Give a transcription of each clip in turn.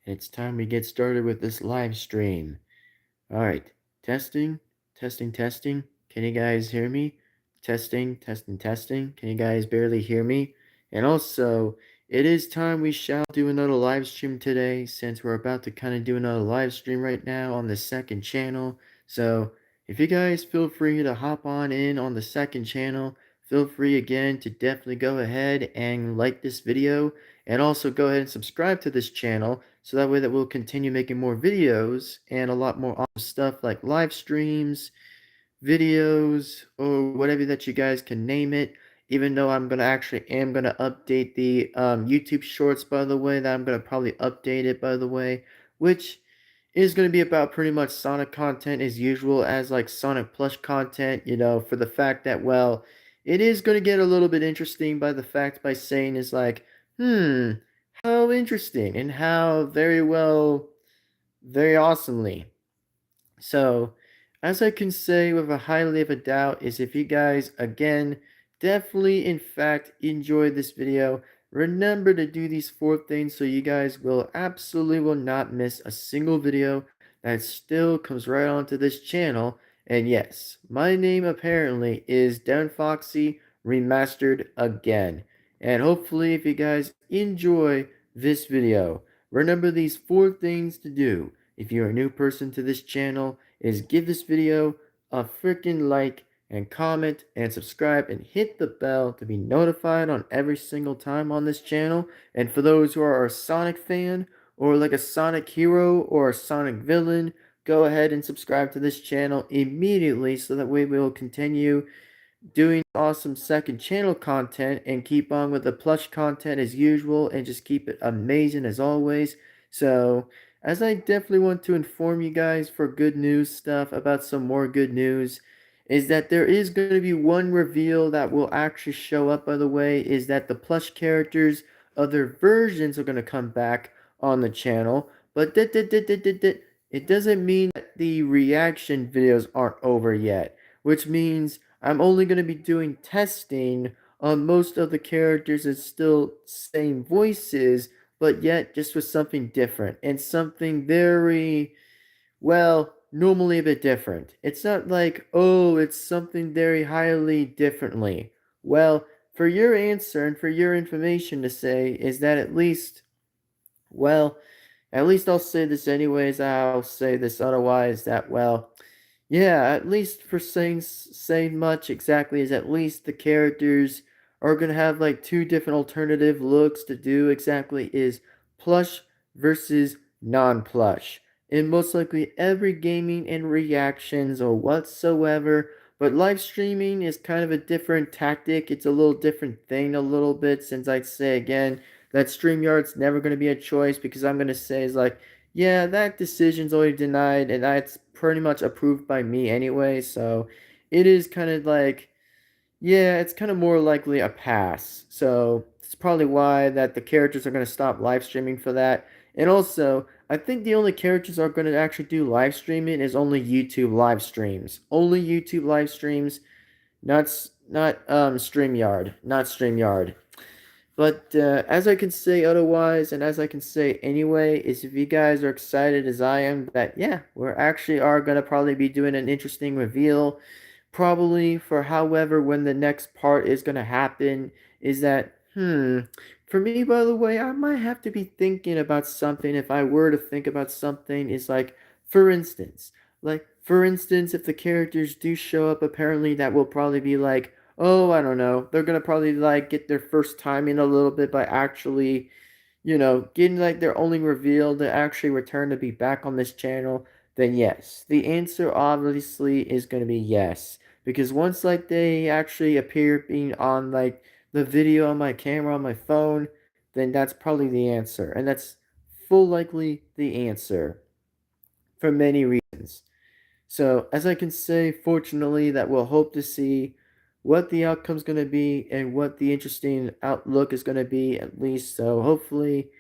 It's time we get started with this live stream. All right, testing, testing, testing. Can you guys hear me? Testing, testing, testing. Can you guys barely hear me? And also, it is time we shall do another live stream today since we're about to kind of do another live stream right now on the second channel. So, if you guys feel free to hop on the second channel, feel free again to definitely go ahead and like this video and also go ahead and subscribe to this channel so that way that we'll continue making more videos and a lot more awesome stuff like live streams, videos, or whatever that you guys can name it. Even though I'm gonna actually am gonna update the YouTube Shorts, by the way, that I'm gonna probably update it, by the way, which is gonna be about pretty much Sonic content as usual, as like Sonic plush content. For the fact that, well, it is gonna get a little bit interesting by the fact by saying is like, how interesting and how very well, very awesomely. So, as I can say with a highly of a doubt is if you guys, again, definitely in fact enjoyed this video, remember to do these 4 things so you guys will absolutely will not miss a single video that still comes right onto this channel. And yes, my name apparently is Devin-Foxy Remastered again. And hopefully if you guys enjoy this video, remember these 4 things to do. If you're a new person to this channel, is give this video a freaking like and comment and subscribe and hit the bell to be notified on every single time on this channel. And for those who are a Sonic fan or like a Sonic hero or a Sonic villain, go ahead and subscribe to this channel immediately so that way we will continue doing awesome second channel content and keep on with the plush content as usual and just keep it amazing as always. So, as I definitely want to inform you guys for good news stuff about some more good news, is that there is going to be one reveal that will actually show up, by the way, is that the plush characters, other versions are going to come back on the channel, but it doesn't mean that the reaction videos aren't over yet, which means I'm only going to be doing testing on most of the characters and still same voices, but yet just with something different and something very, well, normally a bit different. It's not like, oh, it's something very highly differently. Well, for your answer and for your information to say is that at least, well, at least I'll say this anyways, I'll say this otherwise that, well, yeah, at least for saying much exactly is at least the characters are gonna have like 2 different alternative looks to do exactly is plush versus non-plush. In most likely every gaming and reactions or whatsoever, but live streaming is kind of a different tactic. It's a little different thing a little bit since I'd say again that StreamYard's never gonna be a choice because I'm gonna say is like yeah, that decision's already denied, and that's pretty much approved by me anyway, so it is kind of like, yeah, it's kind of more likely a pass. So it's probably why that the characters are going to stop live streaming for that. And also, I think the only characters are going to actually do live streaming is only YouTube live streams. Only YouTube live streams, not StreamYard, not StreamYard. But as I can say otherwise, and as I can say anyway, is if you guys are excited as I am, that yeah, we're actually are gonna probably be doing an interesting reveal, probably for however when the next part is gonna happen. Is that for me, by the way, I might have to be thinking about something. If I were to think about something, is like for instance, if the characters do show up, apparently that will probably be like oh, I don't know. They're gonna probably like get their first time in a little bit by actually, getting like their only reveal to actually return to be back on this channel. Then yes, the answer obviously is gonna be yes. Because once like they actually appear being on like the video on my camera on my phone, then that's probably the answer. And that's full likely the answer for many reasons. So, as I can say, fortunately, that we'll hope to see what the outcome's going to be and what the interesting outlook is going to be, at least. So, hopefully,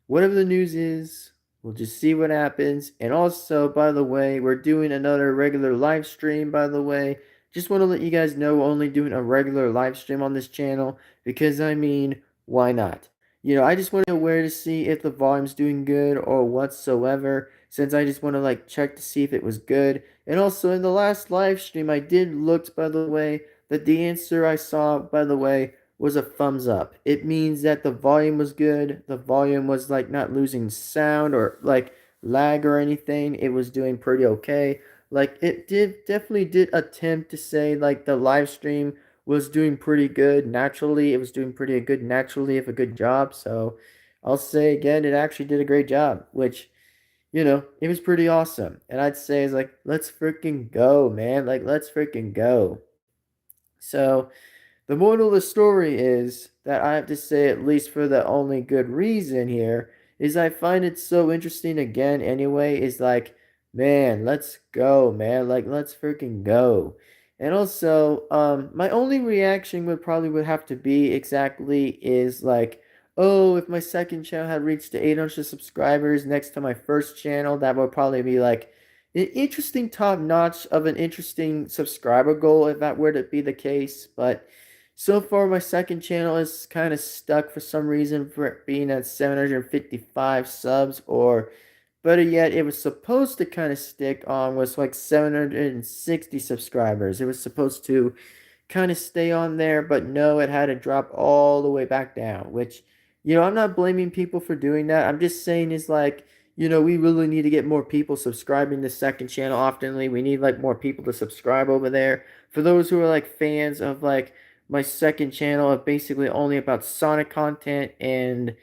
whatever the news is, we'll just see what happens. And also, by the way, we're doing another regular live stream, by the way. Just want to let you guys know we're only doing a regular live stream on this channel because, I mean, why not? I just want to know where to see if the volume's doing good or whatsoever, since I just want to like check to see if it was good. And also in the last live stream, I did look, by the way, that the answer I saw, by the way, was a thumbs up. It means that the volume was good. The volume was like not losing sound or like lag or anything. It was doing pretty okay. Like it did definitely did attempt to say like the live stream was doing pretty good naturally. It was doing pretty good naturally of a good job. So I'll say again, it actually did a great job, which it was pretty awesome. And I'd say is like, let's freaking go, man. Like let's freaking go. So the moral of the story is that I have to say, at least for the only good reason here, is I find it so interesting again anyway, is like, man, let's go, man. Like, let's freaking go. And also, my only reaction would have to be exactly is like, oh, if my second channel had reached to 800 subscribers next to my first channel, that would probably be like an interesting top notch of an interesting subscriber goal if that were to be the case. But so far, my second channel is kind of stuck for some reason for it being at 755 subs, or better yet, it was supposed to kind of stick on was like 760 subscribers. It was supposed to kind of stay on there, but no, it had to drop all the way back down, which, I'm not blaming people for doing that. I'm just saying is like, we really need to get more people subscribing to second channel oftenly. We need like more people to subscribe over there. For those who are like fans of like my second channel of basically only about Sonic content and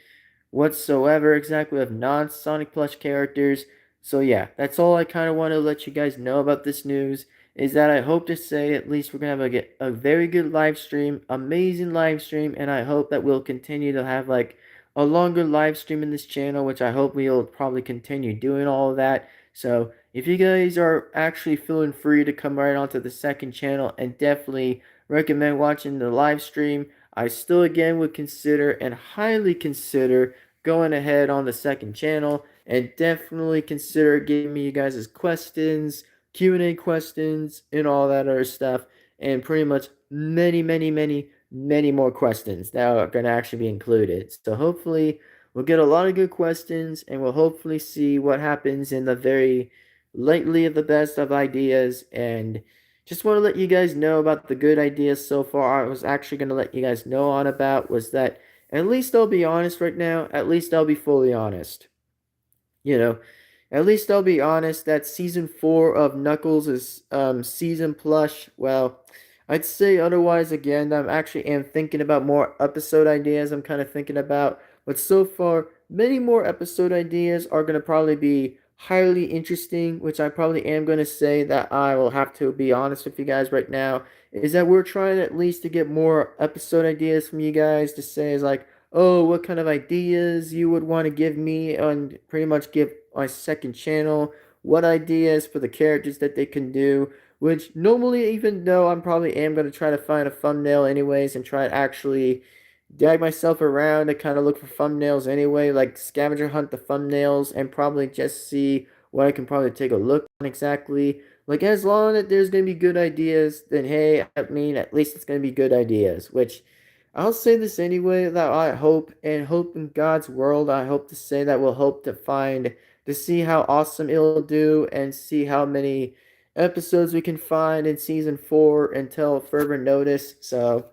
whatsoever exactly of non-Sonic plush characters. So yeah, that's all I kind of want to let you guys know about this news, is that I hope to say at least we're going to have a very good live stream, amazing live stream, and I hope that we'll continue to have like a longer live stream in this channel, which I hope we'll probably continue doing all of that. So if you guys are actually feeling free to come right onto the second channel, and definitely recommend watching the live stream, I still again would consider and highly consider going ahead on the second channel, and definitely consider giving me you guys' questions, Q&A questions, and all that other stuff, and pretty much many, many, many, many more questions that are going to actually be included. So hopefully we'll get a lot of good questions, and we'll hopefully see what happens in the very lately of the best of ideas. And just want to let you guys know about the good ideas so far. I was actually going to let you guys know on about was that, at least I'll be honest right now, at least I'll be fully honest. You know, at least I'll be honest that season 4 of Knuckles is season plush. Well, I'd say otherwise again. I'm actually am thinking about more episode ideas. I'm kind of thinking about, but so far many more episode ideas are going to probably be highly interesting, which I probably am going to say that I will have to be honest with you guys right now, is that we're trying at least to get more episode ideas from you guys to say is like, oh, what kind of ideas you would want to give me and pretty much give my second channel, what ideas for the characters that they can do, which normally, even though I'm probably am going to try to find a thumbnail anyways and try to actually drag myself around to kind of look for thumbnails anyway, like scavenger hunt the thumbnails and probably just see what I can probably take a look on exactly. Like, as long as there's going to be good ideas, then hey, I mean, at least it's going to be good ideas, which I'll say this anyway, that I hope, and hope in God's world, I hope to say that we'll hope to find, to see how awesome it'll do, and see how many episodes we can find in season 4 until further notice. So,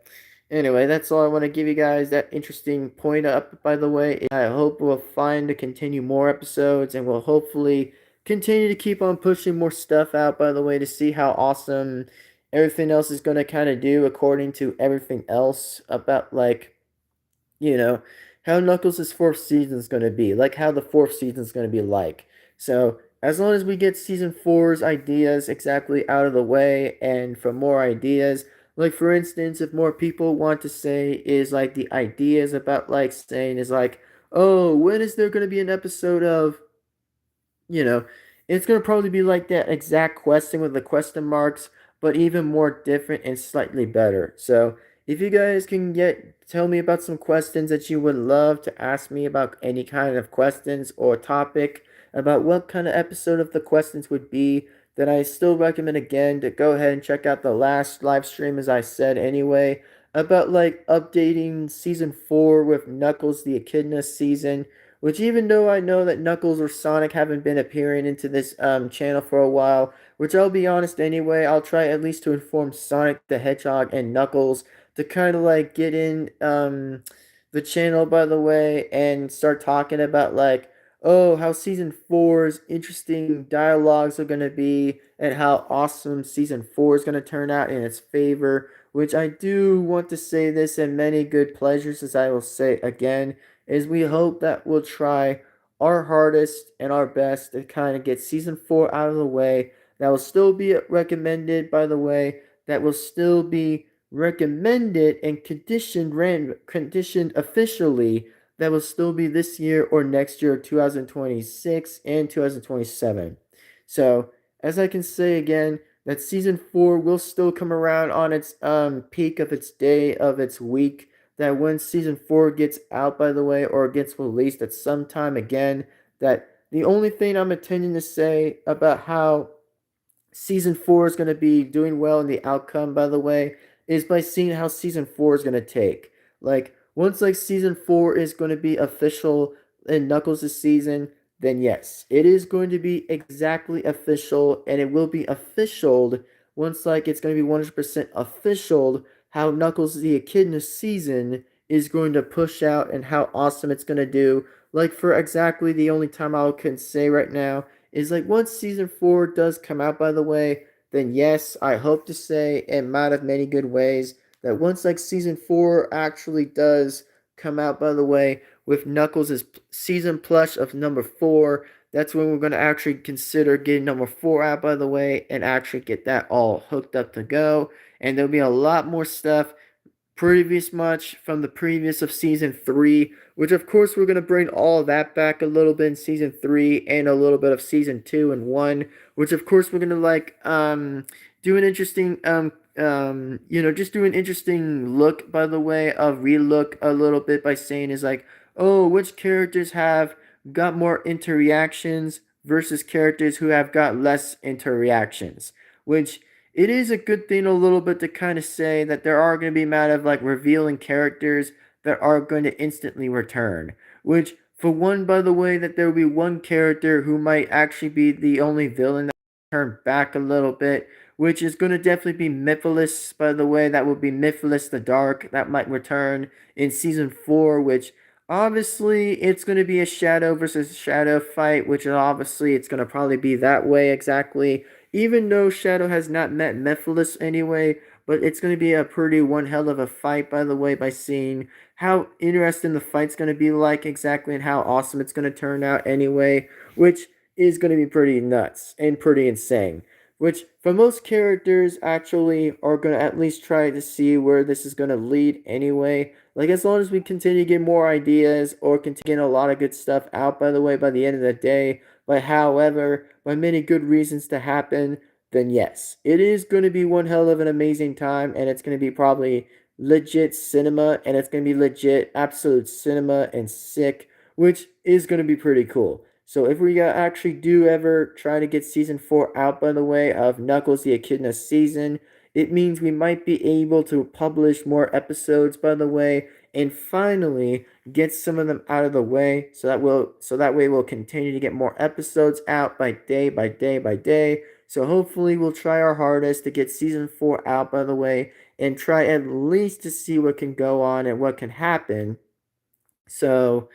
anyway, that's all I want to give you guys, that interesting point up, by the way. I hope we'll find to continue more episodes, and we'll hopefully continue to keep on pushing more stuff out, by the way, to see how awesome everything else is going to kind of do according to everything else about, like, you know, how Knuckles' fourth season is going to be, like how the fourth season is going to be like. So, as long as we get season four's ideas exactly out of the way, and for more ideas, like for instance, if more people want to say is like the ideas about like saying is like, oh, when is there going to be an episode of, you know, it's going to probably be like that exact question with the question marks, but even more different and slightly better. So, if you guys can tell me about some questions that you would love to ask me about any kind of questions or topic about what kind of episode of the questions would be, then I still recommend again to go ahead and check out the last live stream, as I said anyway. about like updating season 4 with Knuckles the Echidna season, which even though I know that Knuckles or Sonic haven't been appearing into this channel for a while, which I'll be honest anyway, I'll try at least to inform Sonic the Hedgehog and Knuckles to kind of like get in the channel by the way and start talking about like oh how season four's interesting dialogues are going to be and how awesome season 4 is going to turn out in its favor, which I do want to say this in many good pleasures, as I will say again, is we hope that we'll try our hardest and our best to kind of get season 4 out of the way. That will still be recommended, by the way, that will still be recommended and conditioned officially, that will still be this year or next year, 2026 and 2027. So, as I can say again, that season 4 will still come around on its peak of its day of its week. That when season 4 gets out, by the way, or gets released at some time again, that the only thing I'm intending to say about how season 4 is going to be doing well in the outcome, by the way, is by seeing how season 4 is going to take. Like, once like season 4 is going to be official in Knuckles' season, then yes, it is going to be exactly official, and it will be officialed once like it's going to be 100% official how Knuckles the Echidna season is going to push out and how awesome it's going to do. Like, for exactly the only time I can say right now is like once season 4 does come out, by the way, then yes, I hope to say in out of many good ways that once like season 4 actually does come out, by the way, with Knuckles' season plush of number 4, that's when we're going to actually consider getting number 4 out, by the way, and actually get that all hooked up to go. And there'll be a lot more stuff previous much from the previous of season 3, which of course we're going to bring all of that back a little bit in season 3 and a little bit of season 2 and 1, which of course we're going to like do an interesting just do an interesting look, by the way, of relook a little bit by saying is like, oh, which characters have got more interactions versus characters who have got less interactions, which it is a good thing a little bit to kind of say that there are going to be a matter of like revealing characters that are going to instantly return. Which, for one, by the way, that there will be one character who might actually be the only villain that will turn back a little bit, which is going to definitely be Myphilis, by the way. That will be Myphilis the Dark that might return in season 4, which obviously it's going to be a shadow versus shadow fight, which obviously it's going to probably be that way exactly, even though Shadow has not met Mephiles anyway, but it's going to be a pretty one hell of a fight, by the way, by seeing how interesting the fight's going to be like exactly and how awesome it's going to turn out anyway, which is going to be pretty nuts and pretty insane. Which, for most characters, actually are going to at least try to see where this is going to lead anyway. Like, as long as we continue to get more ideas or continue to get a lot of good stuff out, by the way, by the end of the day, but however, by many good reasons to happen, then yes, it is going to be one hell of an amazing time, and it's going to be probably legit cinema, and it's going to be legit absolute cinema and sick, which is going to be pretty cool. So if we actually do ever try to get season 4 out, by the way, of Knuckles the Echidna season, it means we might be able to publish more episodes, by the way, and finally get some of them out of the way so that way we'll continue to get more episodes out by day by day by day. So hopefully we'll try our hardest to get season 4 out, by the way, and try at least to see what can go on and what can happen. So,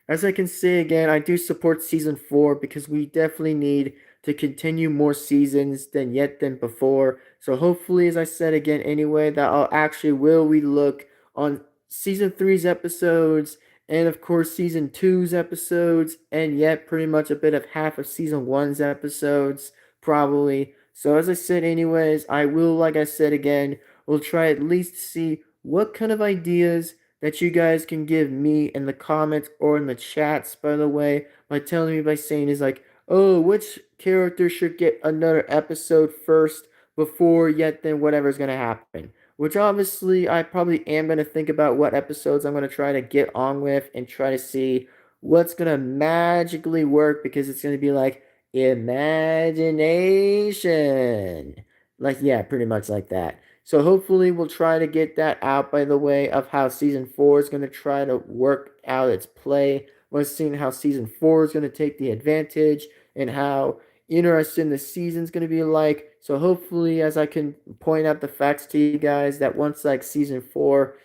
as I can say again, I do support season 4 because we definitely need to continue more seasons than before. So hopefully, as I said again anyway, that I'll actually will relook on season three's episodes and of course season two's episodes and yet pretty much a bit of half of season one's episodes, probably. So as I said anyways, I will, like I said again, will try at least to see what kind of ideas that you guys can give me in the comments or in the chats, by the way, by telling me by saying is like, oh, which character should get another episode first before yet then whatever's going to happen. Which obviously I probably am going to think about what episodes I'm going to try to get on with and try to see what's going to magically work, because it's going to be like imagination. Like, yeah, pretty much like that. So hopefully we'll try to get that out by the way of how season 4 is going to try to work out its play. We're seeing how season 4 is going to take the advantage and how interesting the season's going to be like. So hopefully, as I can point out the facts to you guys, that once like season 4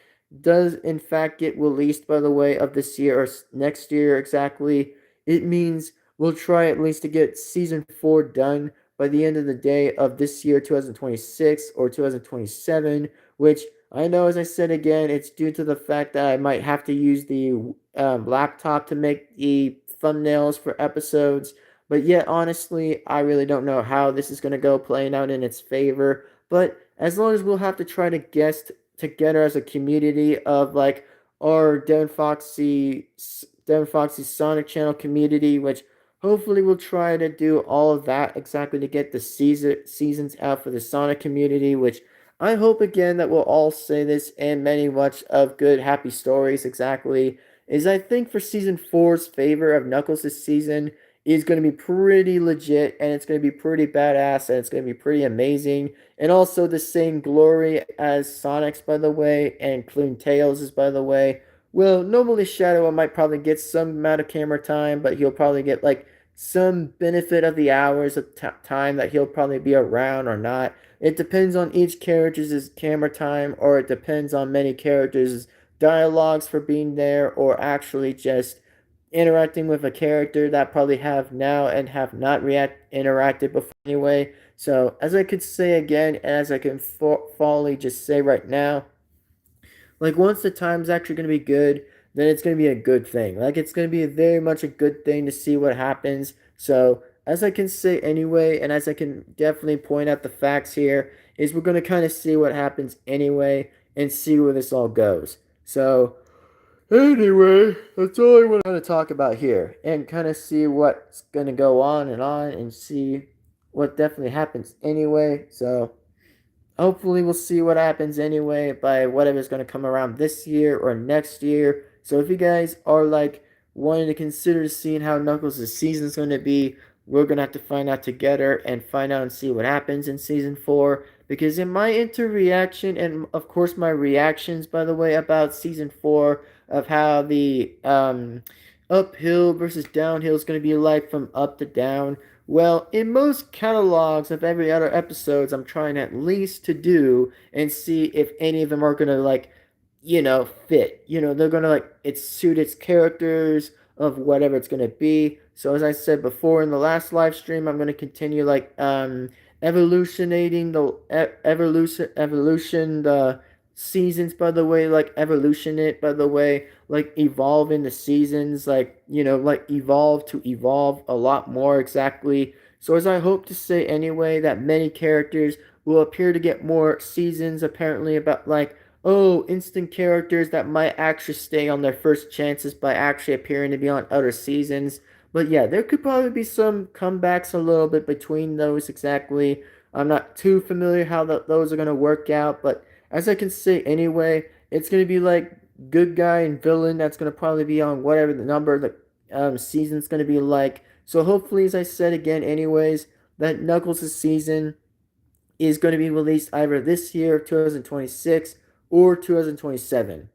does in fact get released by the way of this year or next year exactly, it means we'll try at least to get season 4 done by the end of the day of this year, 2026 or 2027, which I know, as I said again, it's due to the fact that I might have to use the laptop to make the thumbnails for episodes. But yet, honestly, I really don't know how this is going to go playing out in its favor. But as long as we'll have to try to guess together as a community of like our Devin-Foxy Sonic Channel community, which hopefully we'll try to do all of that exactly to get the seasons out for the Sonic community, which I hope again that we'll all say this and many much of good happy stories exactly is I think for season four's favor of Knuckles this season is going to be pretty legit and it's going to be pretty badass and it's going to be pretty amazing and also the same glory as Sonic's by the way and including Tails is by the way. Well, normally Shadow might probably get some amount of camera time, but he'll probably get like some benefit of the hours of time that he'll probably be around or not. It depends on each character's camera time, or it depends on many characters' dialogues for being there, or actually just interacting with a character that probably have now and have not interacted before anyway. So, as I could say again, as I can fully just say right now, like once the time's actually going to be good, then it's going to be a good thing. Like it's going to be very much a good thing to see what happens. So as I can say anyway, and as I can definitely point out the facts here, is we're going to kind of see what happens anyway and see where this all goes. So anyway, that's all I want to talk about here and kind of see what's going to go on and see what definitely happens anyway. So hopefully we'll see what happens anyway by whatever's going to come around this year or next year. So if you guys are like wanting to consider seeing how Knuckles' season is going to be, we're going to have to find out together and find out and see what happens in season 4. Because in my reaction and of course my reactions by the way about season 4 of how the uphill versus downhill is going to be like from up to down, well, in most catalogs of every other episodes, I'm trying at least to do and see if any of them are gonna like, fit. They're gonna like it suit its characters of whatever it's gonna be. So as I said before in the last live stream, I'm gonna continue like evolutionating the evolution the seasons by the way, like evolution it by the way, like evolve in the seasons, like like evolve to evolve a lot more exactly. So as I hope to say anyway, that many characters will appear to get more seasons apparently about like instant characters that might actually stay on their first chances by actually appearing to be on other seasons. But yeah, there could probably be some comebacks a little bit between those exactly. I'm not too familiar how those are going to work out, but as I can say anyway, it's going to be like good guy and villain that's going to probably be on whatever the number of the season's going to be like. So hopefully, as I said again anyways, that Knuckles' season is going to be released either this year, 2026, or 2027.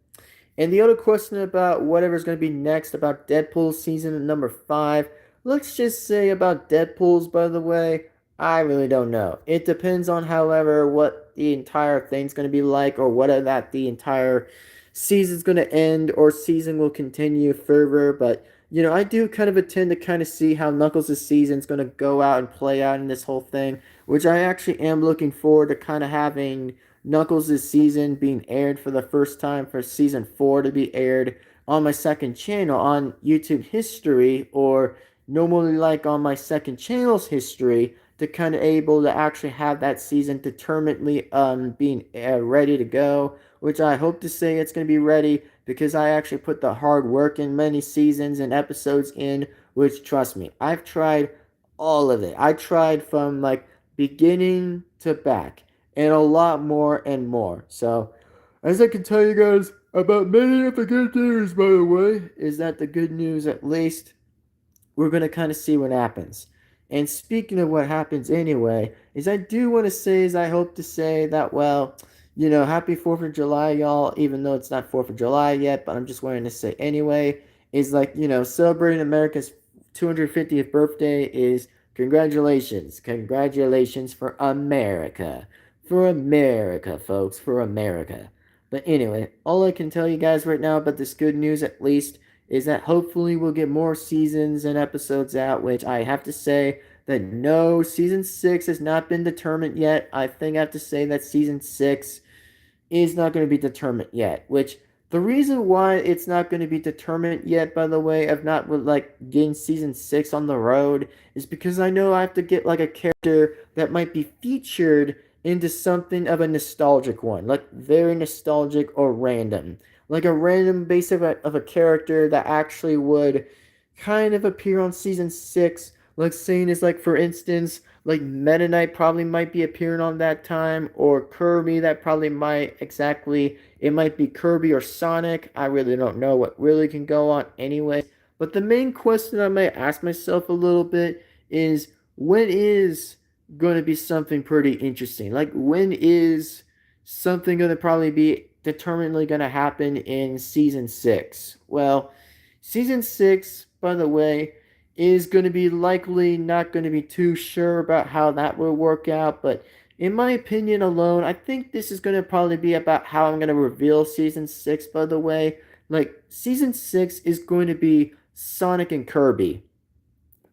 And the other question about whatever's going to be next about Deadpool season number 5, let's just say about Deadpool's, by the way, I really don't know. It depends on, however, what the entire thing's going to be like or whether that the entire season's going to end or season will continue further. But, I do kind of intend to kind of see how Knuckles' season's going to go out and play out in this whole thing, which I actually am looking forward to kind of having Knuckles' season being aired for the first time for season 4 to be aired on my second channel on YouTube history or normally like on my second channel's history to kind of able to actually have that season determinedly being ready to go, which I hope to say it's going to be ready because I actually put the hard work in many seasons and episodes in, which trust me, I've tried all of it. I tried from like beginning to back and a lot more and more. So, as I can tell you guys about many of the good news, by the way, is that the good news, at least, we're going to kind of see what happens. And speaking of what happens anyway, is I do want to say, is I hope to say that, well, happy 4th of July, y'all, even though it's not 4th of July yet, but I'm just wanting to say anyway, is like, celebrating America's 250th birthday is congratulations. Congratulations for America. For America, folks, for America. But anyway, all I can tell you guys right now about this good news, at least, is that hopefully we'll get more seasons and episodes out, which I have to say that no, season 6 has not been determined yet. I think I have to say that season 6 is not going to be determined yet. Which the reason why it's not going to be determined yet, by the way, of not like getting season 6 on the road, is because I know I have to get like a character that might be featured into something of a nostalgic one, like very nostalgic or random, like a random base of a character that actually would kind of appear on season 6. Like saying is like, for instance, like Meta Knight probably might be appearing on that time, or Kirby, that probably might exactly, it might be Kirby or Sonic. I really don't know what really can go on anyway. But the main question I might ask myself a little bit is, when is going to be something pretty interesting? Like, when is something going to probably be determinedly going to happen in season 6? Well, season 6, by the way, is going to be likely not going to be too sure about how that will work out, but in my opinion alone, I think this is going to probably be about how I'm going to reveal season 6, by the way. Like, season 6 is going to be Sonic and Kirby.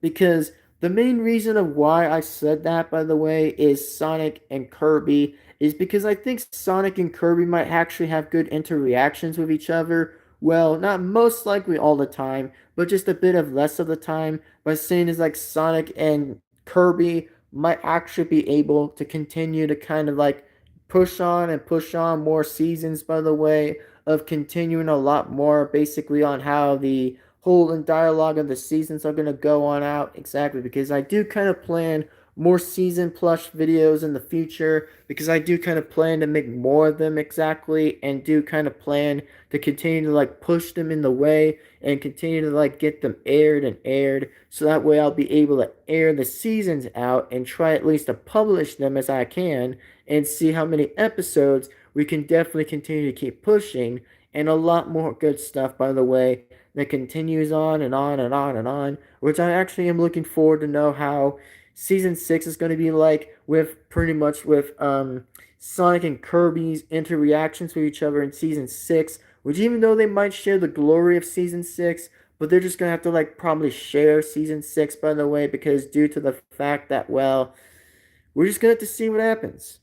Because the main reason of why I said that, by the way, is Sonic and Kirby, is because I think Sonic and Kirby might actually have good interactions with each other. Well, not most likely all the time, but just a bit of less of the time. By saying is like Sonic and Kirby might actually be able to continue to kind of like push on more seasons, by the way, of continuing a lot more basically on how the whole and dialogue of the seasons are going to go on out exactly, because I do kind of plan more season plus videos in the future, because I do kind of plan to make more of them exactly, and do kind of plan to continue to like push them in the way and continue to like get them aired and aired, so that way I'll be able to air the seasons out and try at least to publish them as I can, and see how many episodes we can definitely continue to keep pushing, and a lot more good stuff, by the way, that continues on and on and on and on, which I actually am looking forward to know how season 6 is going to be like, with pretty much with Sonic and Kirby's interactions with each other in season 6, which even though they might share the glory of season 6, but they're just going to have to like probably share season 6, by the way, because due to the fact that, well, we're just going to have to see what happens.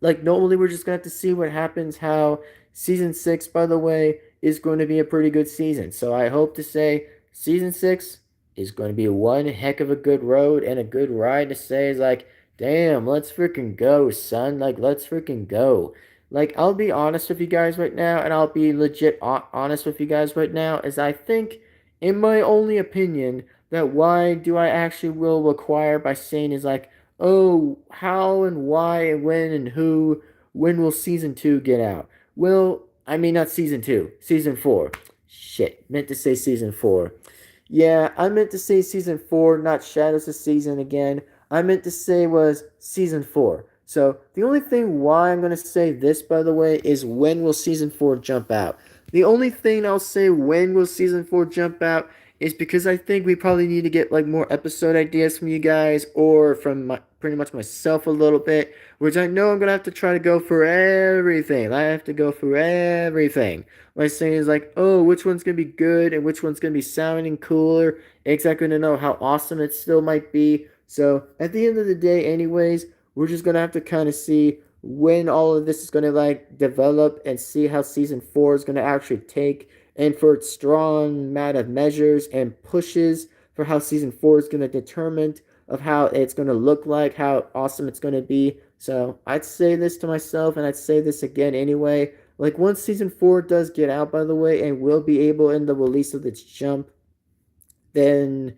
Like, normally we're just gonna have to see what happens, how season 6, by the way, is going to be a pretty good season. So I hope to say season 6 is going to be one heck of a good road and a good ride to say is like, damn, let's freaking go, son. Like, let's freaking go. Like, I'll be honest with you guys right now, and I'll be legit honest with you guys right now, as I think, in my only opinion, that why do I actually will require by saying is like, oh, how and why and when and who, when will season 2 get out? Well, I mean, not season 2, season 4. Shit, meant to say season 4. Yeah, I meant to say season 4, not Shadows of Season again. I meant to say was season 4. So, the only thing why I'm going to say this, by the way, is when will season 4 jump out? The only thing I'll say when will season 4 jump out is because I think we probably need to get like more episode ideas from you guys, or from pretty much myself a little bit, which I know I'm gonna have to try to go for everything. I have to go through everything. My saying is like, oh, which one's gonna be good and which one's gonna be sounding cooler. Exactly to know how awesome it still might be. So at the end of the day, anyways, we're just gonna have to kind of see when all of this is gonna like develop, and see how season 4 is gonna actually take, and for its strong amount of measures and pushes for how season 4 is going to determine of how it's going to look like, how awesome it's going to be. So I'd say this to myself, and I'd say this again anyway. Like, once season 4 does get out, by the way, and will be able in the release of its jump, then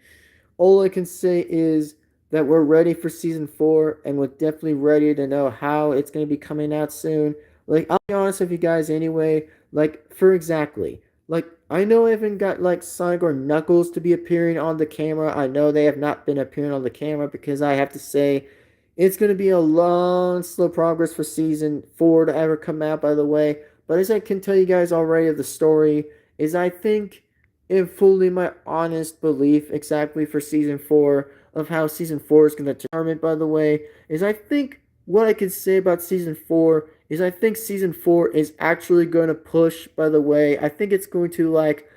all I can say is that we're ready for season 4, and we're definitely ready to know how it's going to be coming out soon. Like, I'll be honest with you guys anyway, like, for exactly, like, I know I haven't got, like, Sonic or Knuckles to be appearing on the camera. I know they have not been appearing on the camera, because I have to say, It's going to be a long, slow progress for season 4 to ever come out, by the way. But as I can tell you guys already of the story, is I think in fully my honest belief exactly for season 4 of how season 4 is going to determine, by the way, is I think what I can say about season 4 is I think season 4 is actually going to push, by the way. I think it's going to like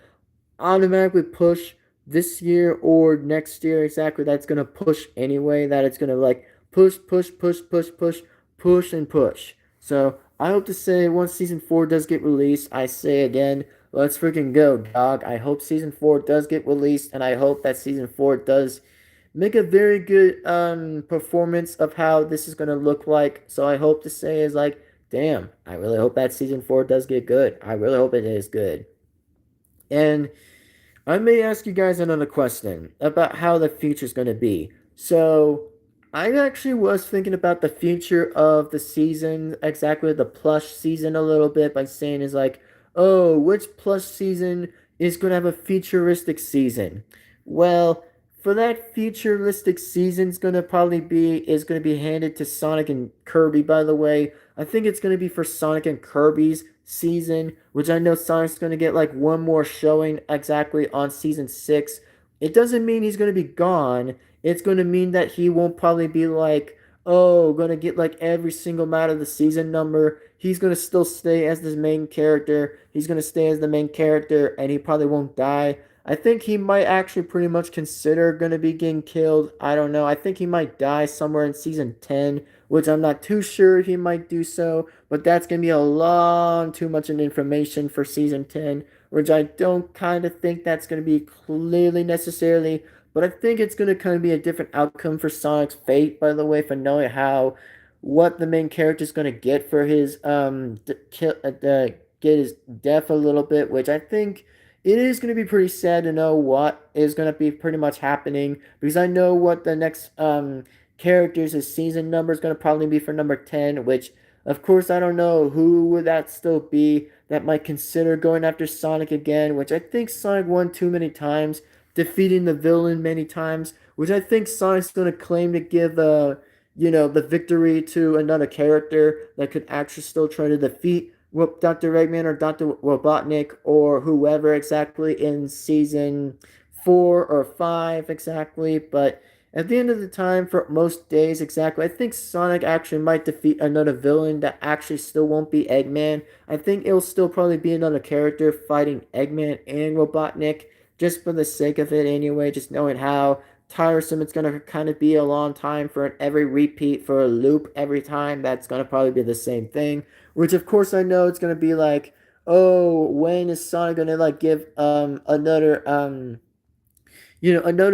automatically push this year or next year exactly. That's gonna push anyway. That it's gonna like push and push. So I hope to say once season 4 does get released, I say again, let's freaking go, dog. I hope season 4 does get released, and I hope that season 4 does make a very good performance of how this is gonna look like. So I hope to say is like, damn, I really hope that season 4 does get good. I really hope it is good. And I may ask you guys another question about how the future is going to be. So, I actually was thinking about the future of the season, exactly the plush season, a little bit by saying is like, oh, which plush season is going to have a futuristic season? Well, for that futuristic season is going to be handed to Sonic and Kirby. By the way, I think it's going to be for Sonic and Kirby's season, which I know Sonic's going to get like one more showing exactly on season 6. It doesn't mean he's going to be gone. It's going to mean that he won't probably be like, oh, going to get like every single amount of the season number. He's going to still stay as the main character. He's going to stay as the main character, and he probably won't die. I think he might actually pretty much consider going to be getting killed. I don't know. I think he might die somewhere in season 10, which I'm not too sure if he might do so, but that's going to be a long too much information for season 10, which I don't kind of think that's going to be clearly necessarily, but I think it's going to kind of be a different outcome for Sonic's fate, by the way, for knowing how what the main character is going to get for his get his death a little bit, which I think it is going to be pretty sad to know what is going to be pretty much happening, because I know what the next characters' his season number is going to probably be for number 10, which of course I don't know who would that still be that might consider going after Sonic again, which I think Sonic won too many times, defeating the villain many times, which I think Sonic's going to claim to give the victory to another character that could actually still try to defeat Dr. Eggman or Dr. Robotnik or whoever exactly in season 4 or 5 exactly. But at the end of the time, for most days exactly, I think Sonic actually might defeat another villain that actually still won't be Eggman. I think it'll still probably be another character fighting Eggman and Robotnik, just for the sake of it anyway, just knowing how tiresome it's going to kind of be a long time for every repeat for a loop every time. That's going to probably be the same thing, which of course I know it's going to be like, oh, when is Sonic going to like give another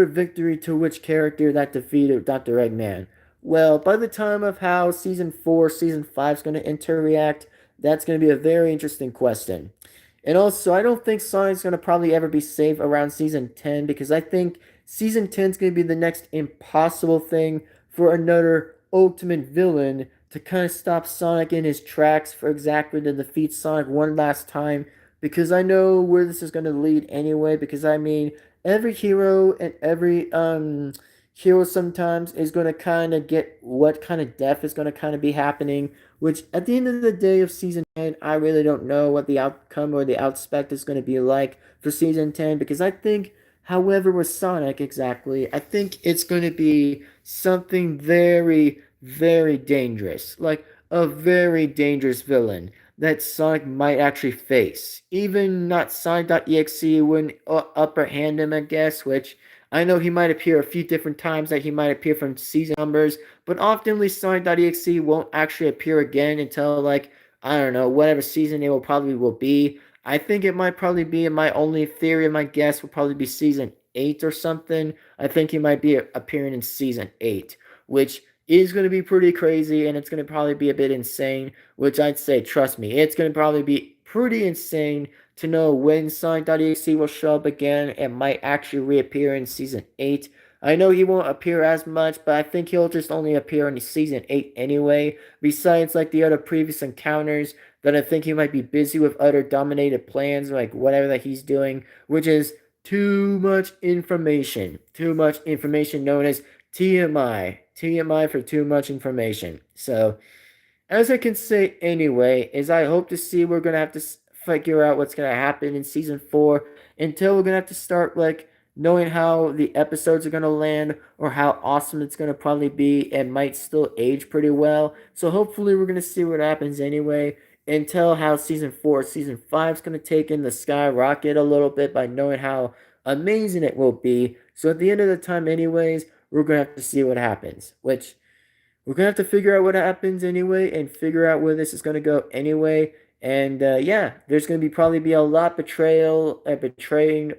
victory to which character that defeated Dr. Eggman? Well, by the time of how season 4, season 5 is going to interact, that's going to be a very interesting question. And also, I don't think Sonic's going to probably ever be safe around season 10, because I think season 10 is going to be the next impossible thing for another ultimate villain to kind of stop Sonic in his tracks for exactly to defeat Sonic one last time, because I know where this is going to lead anyway, because I mean, every hero and every hero sometimes is going to kind of get what kind of death is going to kind of be happening, which at the end of the day of season 10, I really don't know what the outcome or the outspect is going to be like for season 10, because I think, however, with Sonic exactly, I think it's going to be something very, very dangerous, like a very dangerous villain that Sonic might actually face. Even not Sonic.exe wouldn't upper hand him, I guess, which I know he might appear a few different times, that he might appear from season numbers, but oftenly Sonic.exe won't actually appear again until like, I don't know, whatever season it will be. I think it might probably be, in my only theory, my guess will probably be season 8 or something. I think he might be appearing in season 8, which is going to be pretty crazy, and it's going to probably be a bit insane, which I'd say, trust me, it's going to probably be pretty insane to know when Sonic.exe will show up again and might actually reappear in season 8. I know he won't appear as much, but I think he'll just only appear in season 8 anyway, besides like the other previous encounters that I think he might be busy with other dominated plans, like whatever that he's doing, which is too much information known as TMI. TMI for too much information. So, as I can say anyway, is I hope to see we're gonna have to figure out what's gonna happen in season 4 until we're gonna have to start like knowing how the episodes are gonna land or how awesome it's gonna probably be and might still age pretty well. So hopefully we're gonna see what happens anyway until how season 4, season 5 is gonna take in the skyrocket a little bit by knowing how amazing it will be. So at the end of the time anyways, we're gonna have to see what happens, which we're gonna have to figure out what happens anyway, and figure out where this is gonna go anyway. And yeah, there's gonna be probably be a lot betraying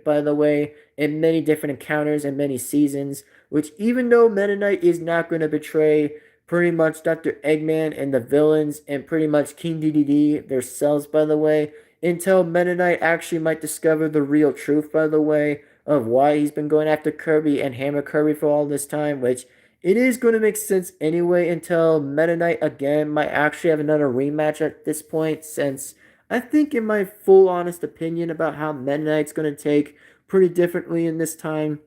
by the way, in many different encounters and many seasons. Which even though Meta Knight is not gonna betray pretty much Dr. Eggman and the villains and pretty much King DDD themselves by the way, until Meta Knight actually might discover the real truth by the way of why he's been going after Kirby and Hammer Kirby for all this time, which it is going to make sense anyway until Meta Knight again might actually have another rematch at this point, since I think in my full honest opinion about how Meta Knight's going to take pretty differently in this time,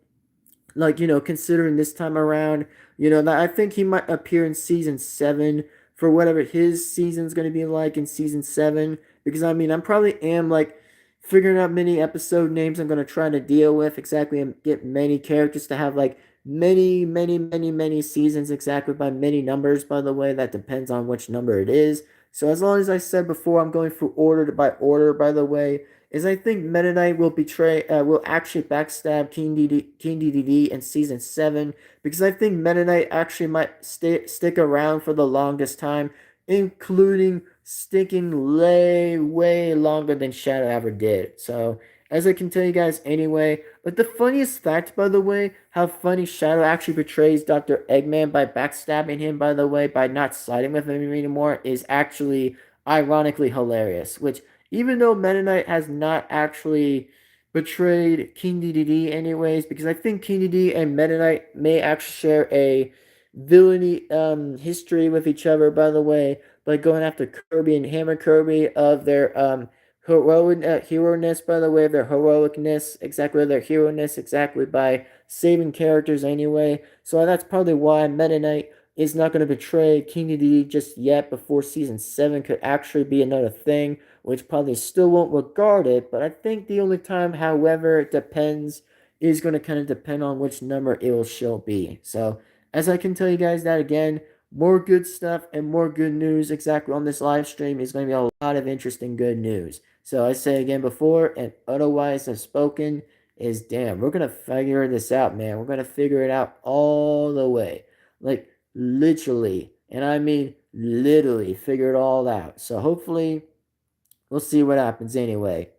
like, considering this time around, that I think he might appear in season 7 for whatever his season's going to be like in season 7. Because, I mean, I'm probably am like figuring out many episode names I'm going to try to deal with exactly and get many characters to have like many seasons exactly by many numbers, by the way. That depends on which number it is. So, as long as I said before, I'm going through order by order, by the way is I think Meta Knight will actually backstab King DDD in season 7 because I think Meta Knight actually might stick around for the longest time, including sticking way longer than Shadow ever did. So as I can tell you guys anyway, but the funniest fact, by the way, how funny Shadow actually betrays Dr. Eggman by backstabbing him, by the way, by not siding with him anymore, is actually ironically hilarious. Which even though Meta Knight has not actually betrayed King DDD anyways, because I think King DDD and Meta Knight may actually share a villainy history with each other, by the way, by going after Kirby and Hammer Kirby of their hero-ness, by the way, of their heroicness, exactly their hero-ness, exactly by saving characters anyway. So that's probably why Meta Knight is not going to betray King DDD just yet before season 7 could actually be another thing, which probably still won't regard it, but I think the only time, however, it depends is going to kind of depend on which number it will still be. So, as I can tell you guys that again, more good stuff and more good news exactly on this live stream is going to be a lot of interesting good news. So, I say again before, and otherwise have spoken, is damn, we're going to figure this out, man. We're going to figure it out all the way. Like, literally, and I mean literally, figure it all out. So, hopefully, we'll see what happens anyway.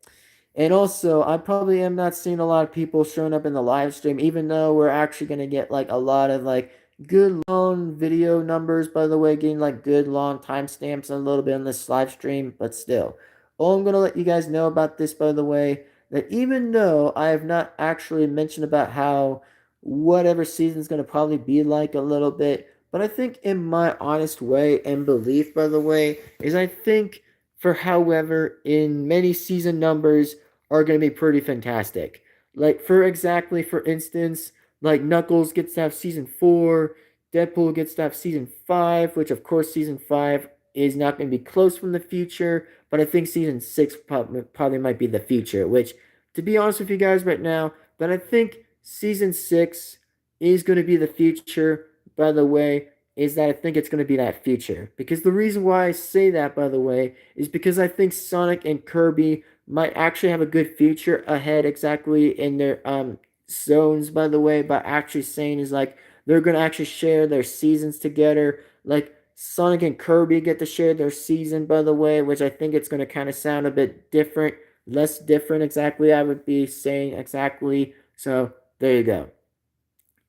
And also, I probably am not seeing a lot of people showing up in the live stream, even though we're actually going to get like a lot of like good long video numbers, by the way, getting like good long timestamps a little bit on this live stream, but still. All I'm going to let you guys know about this, by the way, that even though I have not actually mentioned about how whatever season is going to probably be like a little bit, but I think in my honest way and belief, by the way, is I think for however in many season numbers are going to be pretty fantastic. Like for instance, like Knuckles gets to have season 4, Deadpool gets to have season 5, which of course season 5 is not going to be close from the future, but I think season 6 probably might be the future, which to be honest with you guys right now, but I think season 6 is going to be the future, by the way, is that I think it's going to be that future. Because the reason why I say that, by the way, is because I think Sonic and Kirby might actually have a good future ahead exactly in their zones, by the way, by actually saying is like they're going to actually share their seasons together. Like Sonic and Kirby get to share their season, by the way, which I think it's going to kind of sound a bit different, less different exactly, I would be saying exactly. So there you go.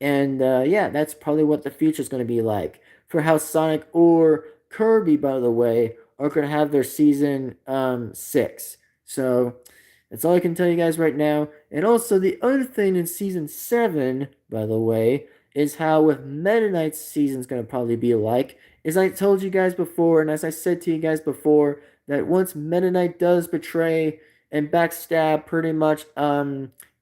And yeah, that's probably what the future is going to be like for how Sonic or Kirby, by the way, are going to have their season 6. So that's all I can tell you guys right now. And also, the other thing in season 7, by the way, is how with Meta Knight's season is going to probably be like. As I told you guys before, and as I said to you guys before, that once Meta Knight does betray and backstab pretty much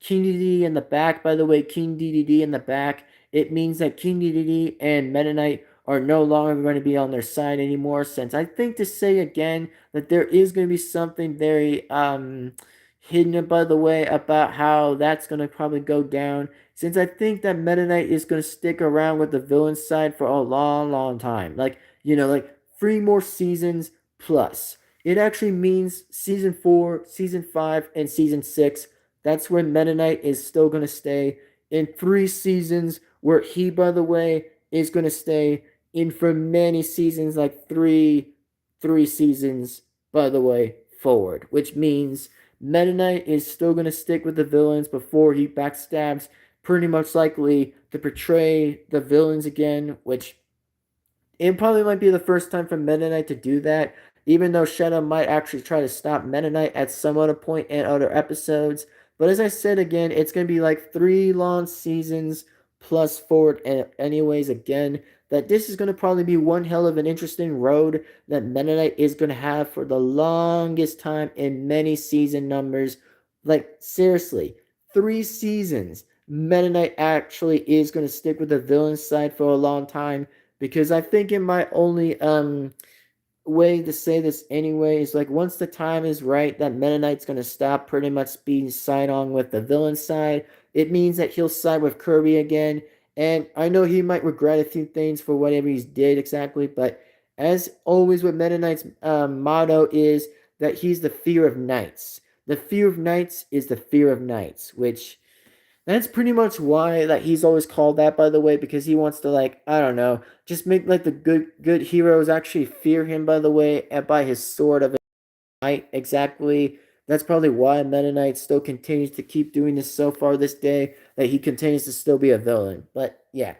King DDD in the back, by the way, King DDD in the back, it means that King Dedede and Meta Knight are no longer going to be on their side anymore. Since I think to say again that there is going to be something very hidden, by the way, about how that's going to probably go down. Since I think that Meta Knight is going to stick around with the villain side for a long, long time. Like 3 more seasons plus. It actually means season 4, season 5, and season 6. That's where Meta Knight is still going to stay in 3 seasons, where he, by the way, is going to stay in for many seasons, like three seasons, by the way, forward, which means Meta Knight is still going to stick with the villains before he backstabs, pretty much likely to portray the villains again, which it probably might be the first time for Meta Knight to do that, even though Shadow might actually try to stop Meta Knight at some other point in other episodes. But as I said again, it's going to be like 3 long seasons plus forward anyways again. That this is going to probably be one hell of an interesting road that Meta Knight is going to have for the longest time in many season numbers. Like, seriously, 3 seasons. Meta Knight actually is going to stick with the villain side for a long time, because I think in my only way to say this anyway is like, once the time is right that Meta Knight's gonna stop pretty much being side on with the villain side, it means that he'll side with Kirby again. And I know he might regret a few things for whatever he's did exactly, but as always with Meta Knight's motto is that he's the fear of knights. The fear of knights is the fear of knights, which that's pretty much why that he's always called that, by the way, because he wants to, like, I don't know, just make like the good heroes actually fear him, by the way, and by his sword of might exactly. That's probably why Meta Knight still continues to keep doing this so far this day, that he continues to still be a villain. But yeah,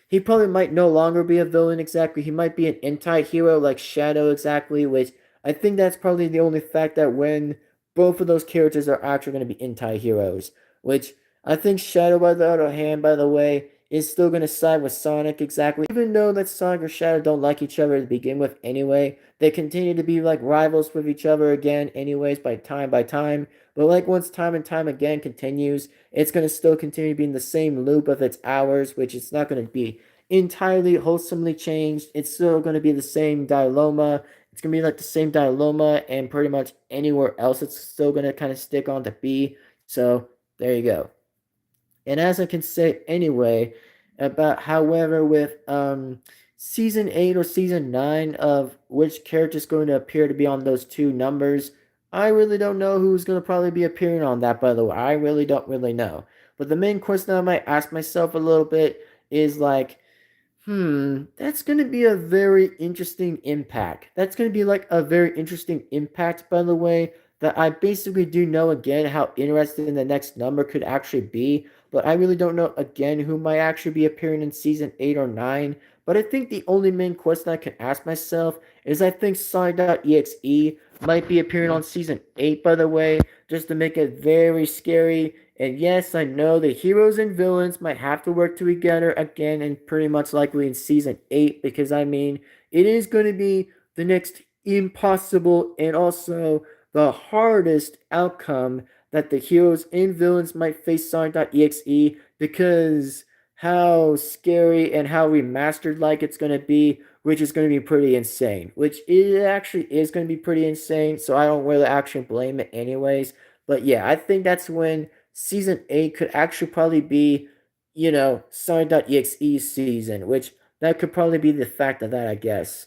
he probably might no longer be a villain exactly. He might be an anti-hero like Shadow exactly, which I think that's probably the only fact that when both of those characters are actually going to be anti-heroes, which I think Shadow, by the other hand, by the way, is still going to side with Sonic exactly. Even though that Sonic or Shadow don't like each other to begin with anyway, they continue to be like rivals with each other again anyways by time. But like once time and time again continues, it's going to still continue to be in the same loop of its hours, which it's not going to be entirely wholesomely changed. It's still going to be the same dilemma. It's going to be like the same dilemma, and pretty much anywhere else it's still going to kind of stick on to be. So there you go. And as I can say anyway, about however with season 8 or season 9 of which character is going to appear to be on those 2 numbers, I really don't know who's going to probably be appearing on that, by the way. I really don't really know. But the main question I might ask myself a little bit is like, that's going to be a very interesting impact. That's going to be like a very interesting impact, by the way, that I basically do know again how interesting the next number could actually be, but I really don't know again who might actually be appearing in season 8 or 9. But I think the only main question I can ask myself is I think Sonic.exe might be appearing on season 8, by the way, just to make it very scary. And yes, I know the heroes and villains might have to work together again, and pretty much likely in season 8, because I mean, it is going to be the next impossible and also the hardest outcome that the heroes and villains might face Sonic.exe, because how scary and how remastered like it's going to be, which is going to be pretty insane. Which it actually is going to be pretty insane, so I don't really actually blame it anyways. But yeah, I think that's when season 8 could actually probably be, Sonic.exe season, which that could probably be the fact of that, I guess.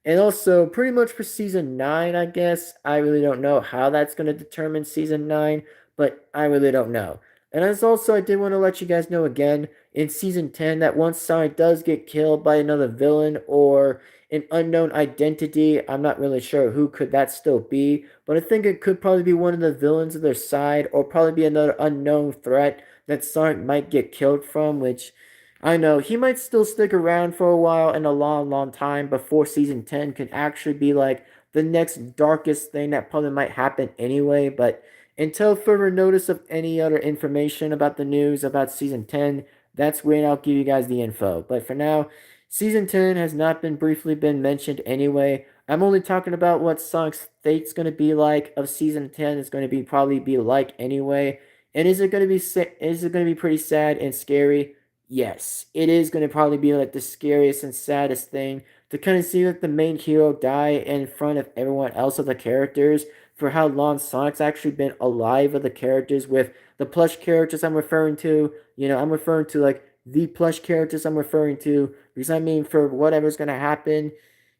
And also, pretty much for season 9, I guess, I really don't know how that's going to determine season 9, but I really don't know. And as also, I did want to let you guys know again, in season 10, that once Sonic does get killed by another villain or an unknown identity, I'm not really sure who could that still be, but I think it could probably be one of the villains of their side, or probably be another unknown threat that Sonic might get killed from, which I know he might still stick around for a while and a long, long time before season 10 can actually be like the next darkest thing that probably might happen anyway. But until further notice of any other information about the news about season 10, that's when I'll give you guys the info. But for now, season 10 has not been briefly been mentioned anyway. I'm only talking about what Sonic's fate's going to be like of season 10 is going to be probably be like anyway. And is it going to be pretty sad and scary? yes, it is going to probably be like the scariest and saddest thing to kind of see like the main hero die in front of everyone else of the characters for how long Sonic's actually been alive of the characters with the plush characters I'm referring to. I'm referring to like the plush characters I'm referring to because I mean, for whatever's going to happen,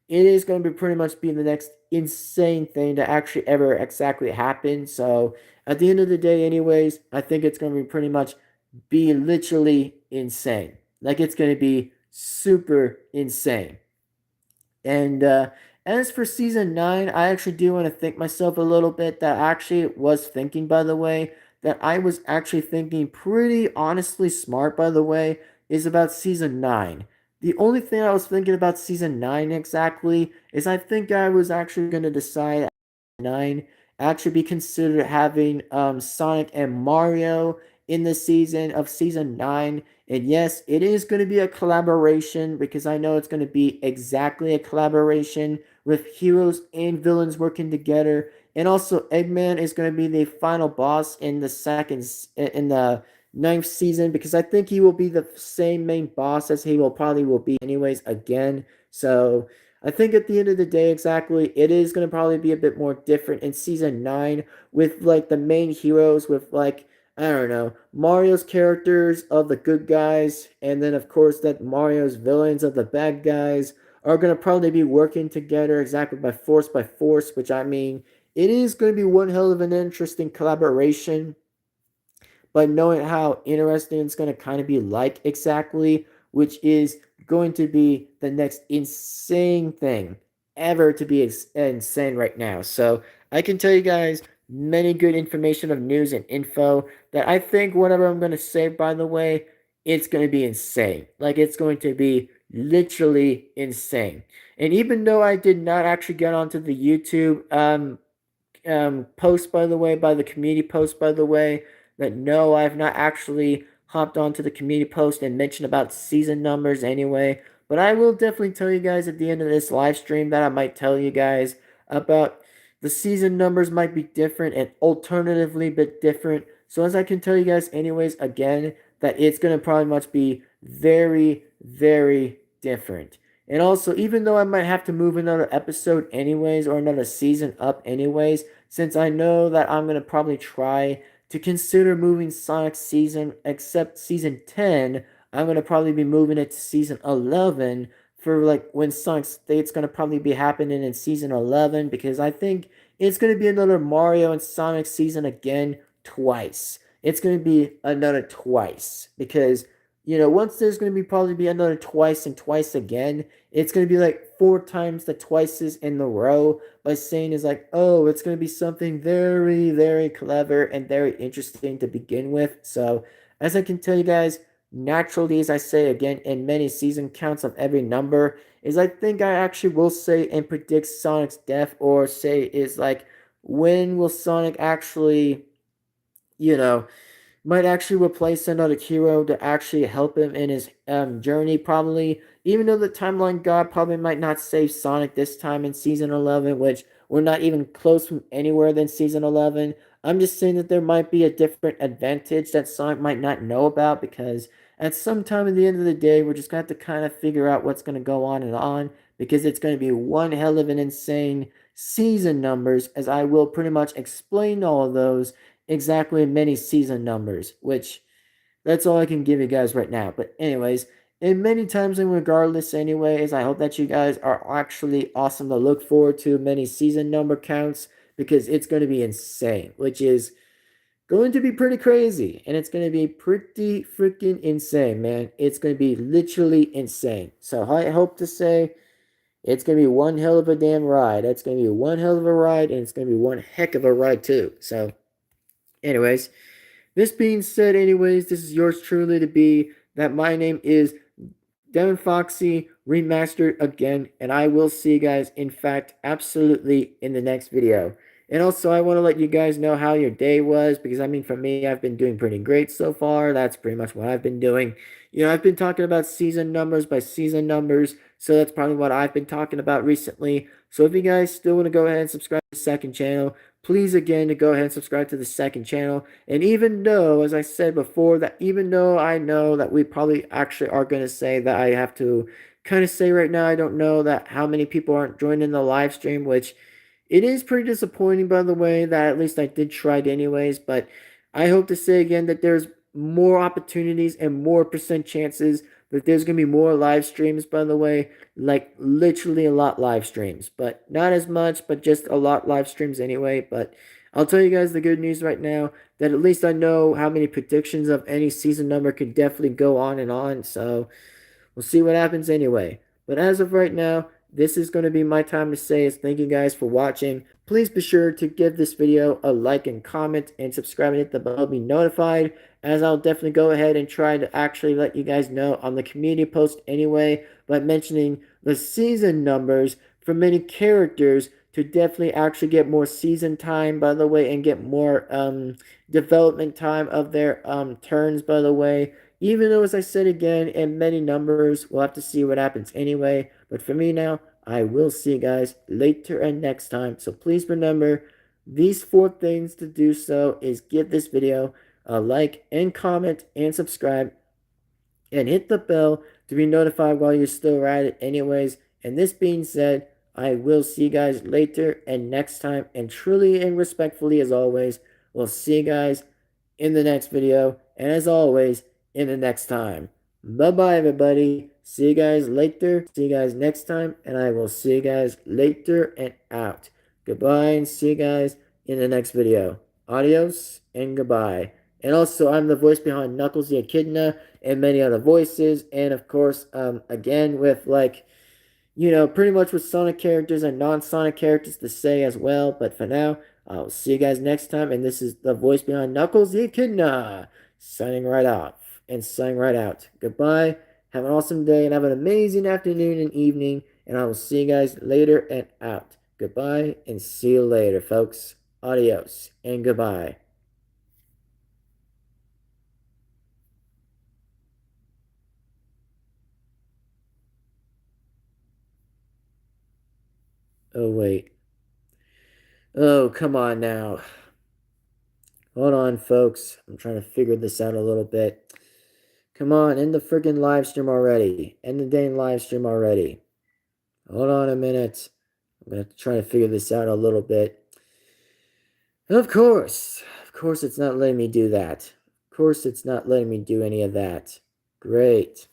it is going to be pretty much be the next insane thing to actually ever exactly happen. So at the end of the day, anyways, I think it's going to be pretty much be literally insane. Like it's going to be super insane. And as for season 9, I actually do want to think myself a little bit that I actually was thinking, by the way, that I was actually thinking pretty honestly smart, by the way, is about season 9. The only thing I was thinking about season 9 exactly is I think I was actually going to decide 9 actually be considered having Sonic and Mario in the season of season 9. And yes, it is going to be a collaboration because I know it's going to be exactly a collaboration with heroes and villains working together. And also, Eggman is going to be the final boss in the ninth season because I think he will be the same main boss as he will probably will be anyways again. So I think at the end of the day, exactly, it is going to probably be a bit more different in season 9 with like the main heroes with like I don't know, Mario's characters of the good guys, and then of course that Mario's villains of the bad guys are gonna probably be working together exactly by force, which I mean, it is gonna be one hell of an interesting collaboration, but knowing how interesting it's going to kind of be like exactly, which is going to be the next insane thing ever to be insane right now. So I can tell you guys many good information of news and info that I think whatever I'm going to say, by the way, it's going to be insane. Like it's going to be literally insane. And even though I did not actually get onto the YouTube post, by the way, by the community post, by the way, that no, I have not actually hopped onto the community post and mentioned about season numbers anyway. But I will definitely tell you guys at the end of this live stream that I might tell you guys about the season numbers might be different and alternatively bit different. So as I can tell you guys anyways, again, that it's going to probably much be very, very different. And also, even though I might have to move another episode anyways, or another season up anyways, since I know that I'm going to probably try to consider moving Sonic's season, except season 10, I'm going to probably be moving it to season 11 for like when Sonic State's going to probably be happening in season 11 because I think it's going to be another Mario and Sonic season again twice. It's going to be another twice because once there's going to be probably be another twice and twice again, it's going to be like 4 times the twices in the row by saying is like, oh, it's going to be something very, very clever and very interesting to begin with. So, as I can tell you guys, naturally, as I say again, in many season counts of every number, is I think I actually will say and predict Sonic's death, or say is like, when will Sonic actually, you know, might actually replace another hero to actually help him in his journey, probably. Even though the timeline god probably might not save Sonic this time in season 11, which we're not even close from anywhere than season 11. I'm just saying that there might be a different advantage that Sonic might not know about because at some time at the end of the day, we're just going to have to kind of figure out what's going to go on and on because it's going to be one hell of an insane season numbers, as I will pretty much explain all of those exactly many season numbers, which that's all I can give you guys right now. But anyways, and many times and regardless anyways, I hope that you guys are actually awesome to look forward to many season number counts because it's going to be insane, which is going to be pretty crazy and it's going to be pretty freaking insane, man. It's going to be literally insane. So I hope to say it's going to be one hell of a damn ride. It's going to be one hell of a ride and it's going to be one heck of a ride too. So anyways, this being said, anyways, this is yours truly to be. That my name is Devin-Foxy remastered again, and I will see you guys, in fact, absolutely in the next video. And also, I want to let you guys know how your day was, because I mean, for me, I've been doing pretty great so far. That's pretty much what I've been doing. I've been talking about season numbers by season numbers, so that's probably what I've been talking about recently. So if you guys still want to go ahead and subscribe to the second channel, please again to go ahead and subscribe to the second channel. And even though, as I said before, that even though I know that we probably actually are going to say that I have to kind of say right now, I don't know that how many people aren't joining the live stream, which it is pretty disappointing, by the way, that at least I did try it anyways. But I hope to say again that there's more opportunities and more percent chances that there's going to be more live streams, by the way, like literally a lot live streams, but not as much, but just a lot live streams anyway. But I'll tell you guys the good news right now that at least I know how many predictions of any season number could definitely go on and on. So we'll see what happens anyway. But as of right now, this is going to be my time to say is thank you guys for watching. Please be sure to give this video a like and comment and subscribe and hit the bell to be notified, as I'll definitely go ahead and try to actually let you guys know on the community post anyway by mentioning the season numbers for many characters to definitely actually get more season time, by the way, and get more development time of their turns, by the way. Even though, as I said again, in many numbers, we'll have to see what happens anyway. But for me now, I will see you guys later and next time. So please remember, these 4 things to do so is give this video a like and comment and subscribe. And hit the bell to be notified while you're still at it anyways. And this being said, I will see you guys later and next time. And truly and respectfully as always, we'll see you guys in the next video. And as always, in the next time. Bye-bye, everybody. See you guys later. See you guys next time. And I will see you guys later and out. Goodbye and see you guys in the next video. Adios and goodbye. And also, I'm the voice behind Knuckles the Echidna and many other voices. And of course, again, with like, you know, pretty much with Sonic characters and non-Sonic characters to say as well. But for now, I'll see you guys next time. And this is the voice behind Knuckles the Echidna, signing right off and signing right out. Goodbye. Have an awesome day and have an amazing afternoon and evening. And I will see you guys later and out. Goodbye and see you later, folks. Adios and goodbye. Oh, wait. Oh, come on now. Hold on, folks. I'm trying to figure this out a little bit. Come on, end the freaking live stream already. End the dang live stream already. Hold on a minute. I'm going to try to figure this out a little bit. Of course. Of course it's not letting me do that. Of course it's not letting me do any of that. Great.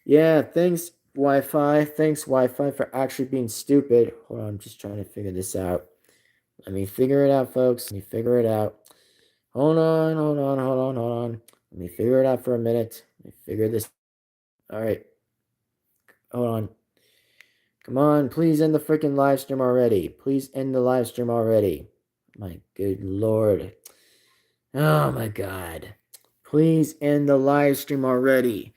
Yeah, thanks, Wi-Fi. Thanks, Wi-Fi, for actually being stupid. Hold on, I'm just trying to figure this out. Let me figure it out, folks. Let me figure it out. Hold on, hold on, hold on, hold on. Let me figure it out for a minute. Let me figure this. All right. Hold on. Come on, please end the freaking live stream already. Please end the live stream already. My good Lord. Oh my God. Please end the live stream already.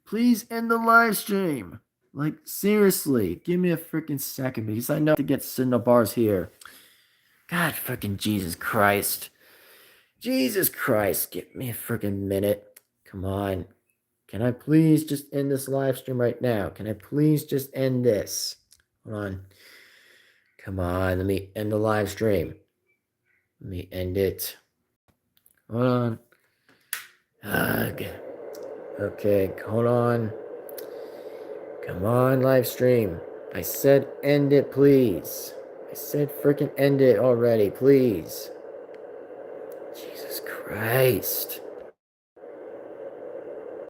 Please end the live stream. Like, seriously, give me a freaking second because I know to get signal bars here. God freaking Jesus Christ. Jesus Christ, give me a freaking minute. Come on. Can I please just end this live stream right now? Can I please just end this? Hold on. Come on, let me end the live stream. Let me end it. Hold on. Okay, hold on. Come on, live stream. I said end it, please. I said freaking end it already, please. Jesus Christ.